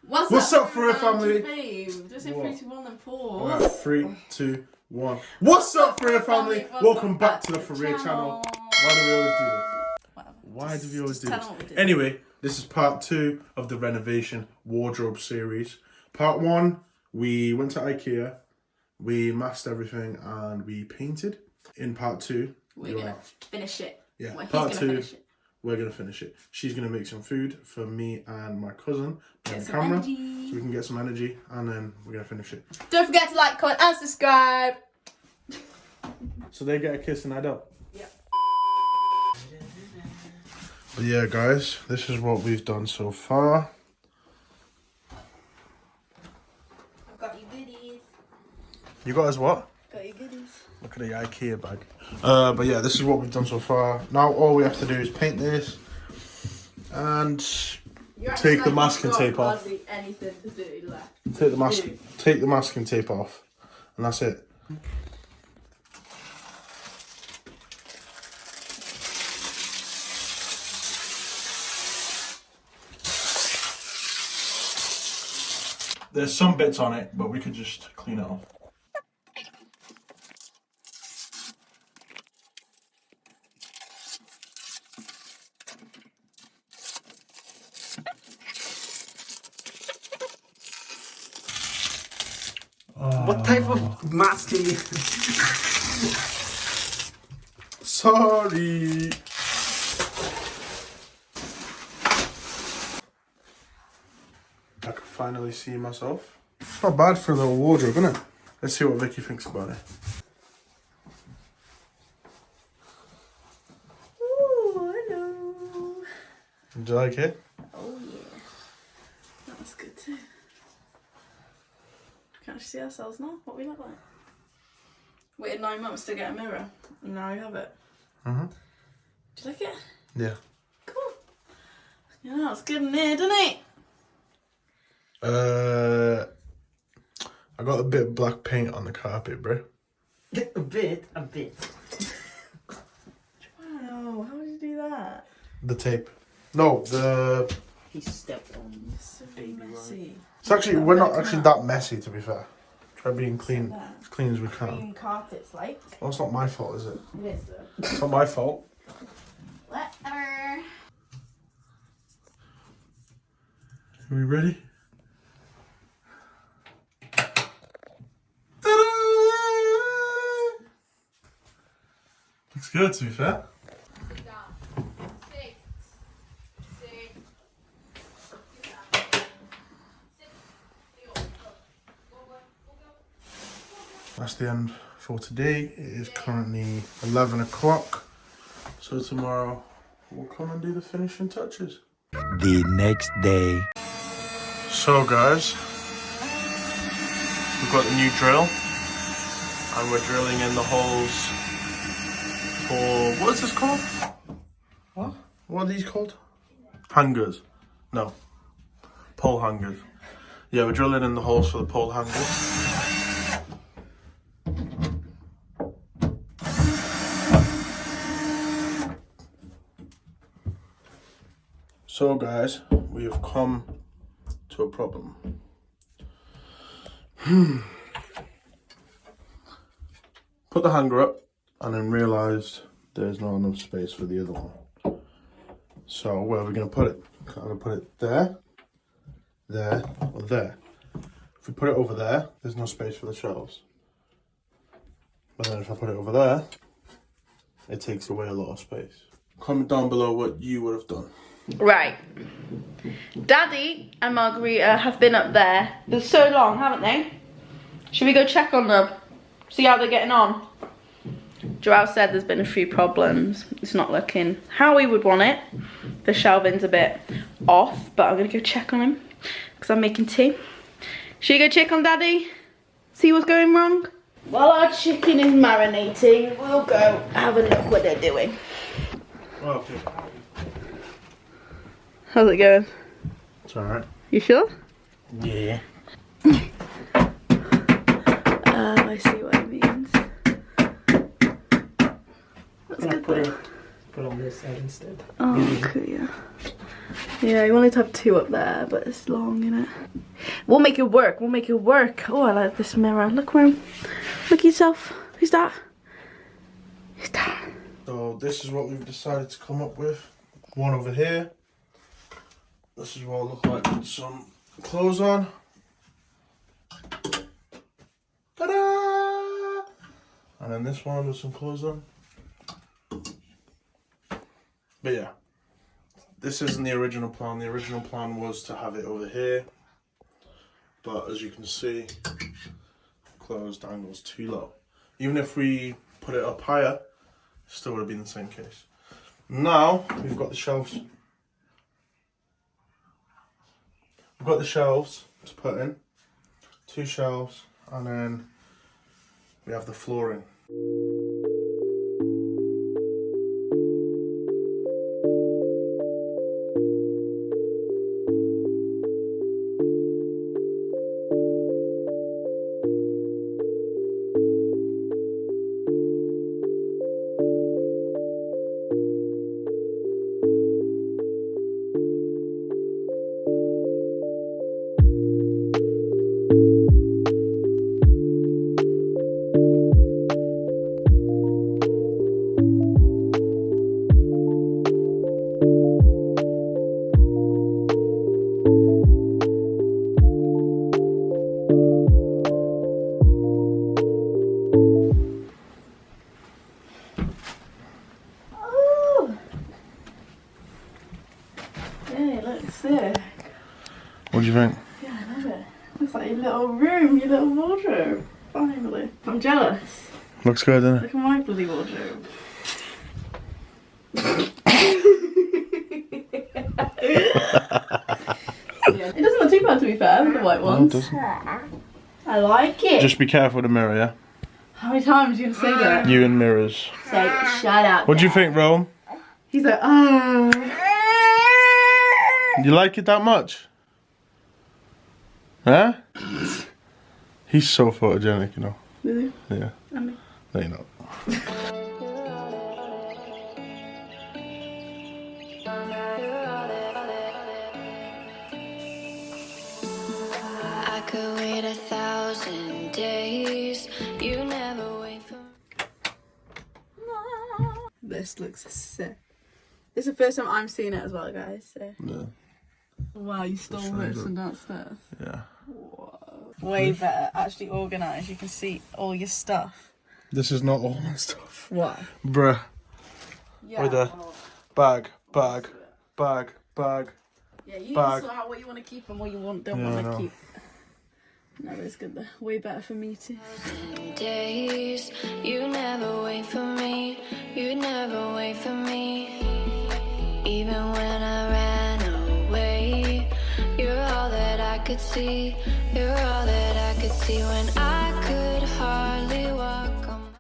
What's up, for family? Babe, just say 3, 2, 1, then pause. Alright, 3, 2, 1. What's up, for family? Welcome back to the Fourier channel. Why do we always do this? Why do we always do this? Anyway, this is part 2 of the renovation wardrobe series. Part 1, we went to Ikea, we masked everything, and we painted. In part 2, we're gonna finish it. Yeah, well, part 2. We're going to finish it. She's going to make some food for me and my cousin behind the camera. So we can get some energy and then we're going to finish it. Don't forget to like, comment and subscribe. So they get a kiss and I don't? Yep. But yeah, guys, this is what we've done so far. I've got your goodies. You got us what? Got your goodies. Look at the Ikea bag. But yeah, this is what we've done so far. Now all we have to do is paint this and take the masking tape off. Anything to do left. Take the masking tape off, and that's it. There's some bits on it, but we could just clean it off. What type of mask can you... Sorry. I can finally see myself. It's not bad for a little wardrobe, isn't it? Let's see what Vicky thinks about it. Ooh, hello. Do you like it? Oh yeah. That was good too. Can we see ourselves now? What we look like? Waited 9 months to get a mirror, and now we have it. Do you like it? Yeah. Cool. Yeah, it's good in here, doesn't it? I got a bit of black paint on the carpet, bro. A bit. Wow, how did you do that? The tape. No, the... He stepped on It's so messy. It's actually, we're not actually that messy, to be fair. Try being clean, as clean as we can. Cream carpets, like. Well, it's not my fault, is it? It is though. It's not my fault. Whatever. Are we ready? Looks good, to be fair. That's the end for today. It is currently 11 o'clock. So tomorrow we'll come and do the finishing touches. The next day. So guys, we've got the new drill and we're drilling in the holes for, what is this called? What are these called? Hangers. No. Pole hangers. Yeah, we're drilling in the holes for the pole hangers. So guys, we have come to a problem. Put the hanger up and then realised there's not enough space for the other one. So where are we going to put it? I'm going to put it there, there, or there. If we put it over there, there's no space for the shelves. But then if I put it over there, it takes away a lot of space. Comment down below what you would have done. Right. Daddy and Margarita have been up there for so long, haven't they? Should we go check on them? See how they're getting on? Joel said there's been a few problems. It's not looking how we would want it. The shelving's a bit off, but I'm going to go check on him because I'm making tea. Should we go check on Daddy? See what's going wrong? While our chicken is marinating, we'll go have a look what they're doing. Okay. How's it going? It's alright. You sure? Yeah. I see what it means. That's good. Put on this side instead. Oh, okay, yeah. Yeah, you wanted to have 2 up there, but it's long, innit? We'll make it work. We'll make it work. Oh, I like this mirror. Look around. Look at yourself. Who's that? Who's that? So this is what we've decided to come up with. One over here. This is what it'll look like with some clothes on. Ta-da! And then this one with some clothes on. But yeah, this isn't the original plan. The original plan was to have it over here. But as you can see, closed angle's too low. Even if we put it up higher, still would have been the same case. Now we've got the shelves. We've got the shelves to put in. 2 shelves, and then we have the flooring. What do you think? Yeah, I love it. Looks like your little room, your little wardrobe. Finally. I'm jealous. Looks good, doesn't it? Look at my bloody wardrobe. Yeah. It doesn't look too bad, to be fair, with the white ones. No, it doesn't. I like it. Just be careful with the mirror, yeah? How many times are you going to say that? You and mirrors. Say, shut up. What do you think, Rome? He's like, oh. You like it that much? Huh? He's so photogenic, you know. Is he? Yeah. I mean. No, you're not. I could wait 1,000 days. You never wait for This looks sick. This is the first time I'm seeing it as well, guys. So. Yeah. Wow, you stole this from downstairs. Yeah. Whoa. Way better. Actually organised. You can see all your stuff. This is not all my stuff. What? Bruh. Yeah. Right there. Bag, bag, bag, bag. Yeah, you Bag. can sort out what you want to keep and what you don't Yeah, I want know. to keep. No, it's good though. Way better for me too. days. You never wait for me. You never wait for me. Even when I ran away, you're all that I could see. You're all that I could see when I could hardly walk.